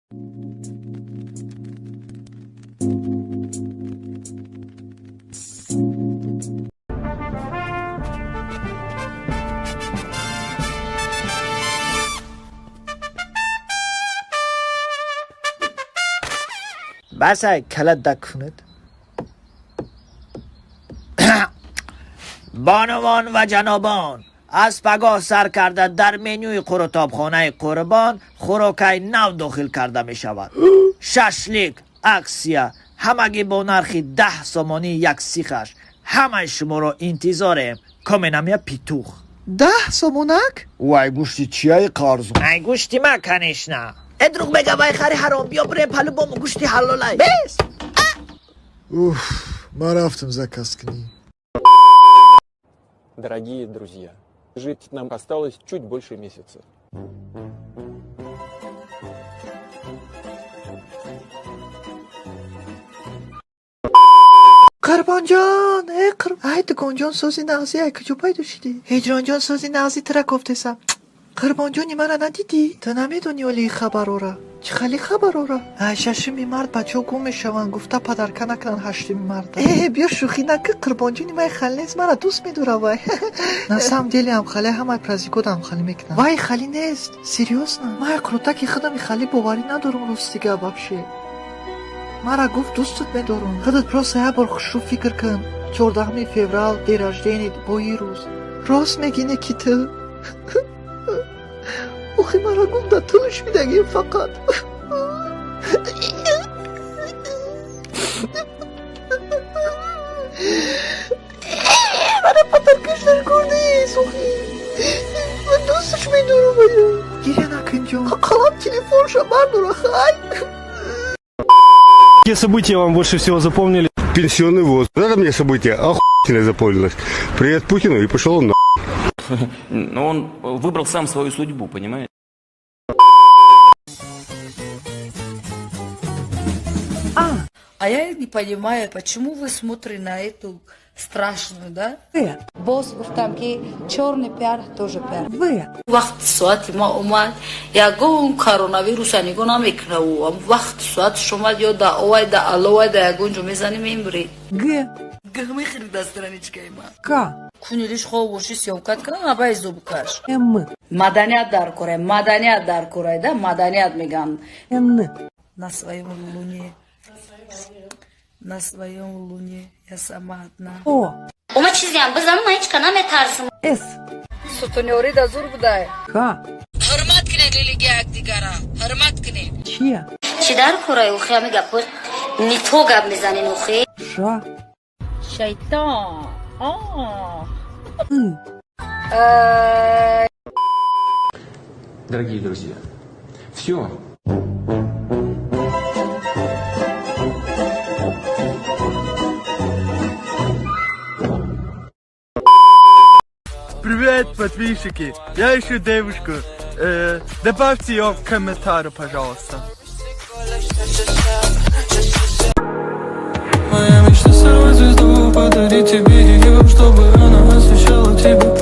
بس کلت دکوند. بانوان و جنابان، از پگاه سر کرده در منوی قرطابخانه قربان خوراکی نو داخل کرده می شود. ششلیک، اکسیا، همگی با نرخی 10 سومانی یک سیخش. همه شما را انتظاریم. کامنامیا پیتوخ 10 سومونک؟ وای گوشتی چیه قرض؟ ای گوشتی ما کنش نه. ادروغ بگه وای خری حرام بیا بره پلو بام گوشتی حلالای. بس. ما رفتم заказ کنی. Дорогие друзья, жить нам осталось чуть больше месяца. قربان جان ای دکان جان سازی نغزی ای کجا پیدا شدی؟ هجران جان سازی نغزی ترا گفتسم. قربان جانی مرا ندیدی؟ تو نمیدونی ولی خبر آره. چه خیلی خبر آره؟ ششمی مرد بچه ها گم میشون گفته پدرکه نکنن هشتمی مرد. بیا شوخی نکن قربان جانی من خالی نیست مرا دوست میداره وای. نسام دلی هم خالی همه پرزیکود هم خالی میکنن. وای خالی نیست سیریوس نه. من قروتا که خودم خالی باوری ندارم راستیگه بابشه. مرا گفت دوستت میدارم. خودت پروسه یه بار خوش رو فکر کن. 14 فوریه دی رجدینت با این روز. راست میگی نکی تو؟ آخی مرا گفت در طولش میدگیم فقط. مرا پترکش در کرده سوخی. من دوستش میدارم باید. گیره نکن جان. قلم تلفونشو برداره خواهی. Какие события вам больше всего запомнили? Пенсионный возраст. Это мне событие охуительно запомнилось. Привет Путину и пошел он на. Но он выбрал сам свою судьбу, понимаете? А я не понимаю, почему вы смотрите на эту страшную, да? باز گفتم که چهار پیار توجه پیار. وقت ساعت ما اومد یگون کرونا ویروس نگو نمیکنه و وقت ساعت شما یا دا اوای دا الوای دا یگون جو میزنیم میمری. گه میخری دسترانیچکه ما. کا؟ کنیلیش خوب وشی سیومکت کنم ابای زوبکاش. مدنیت در کوره، مدنیت در کوره دا مدنیت میگن. На своем луне. На своем луне я сама одна. Ома чизям бизам маечка наметарсим. Сутунёри да зур будай. Ка? Hurmat kine liligi yakdigara. Hurmat kine. Чия? Чи дар кораи ухия мегапост нито гап мезанин ухи? Ша? Шайтан. Дорогие друзья, все. Привет, подписчики! Я ищу девушку. Добавьте ее в комментарии, пожалуйста. Моя мечта стала звезду, подарить тебе ее, чтобы она освещала тебя.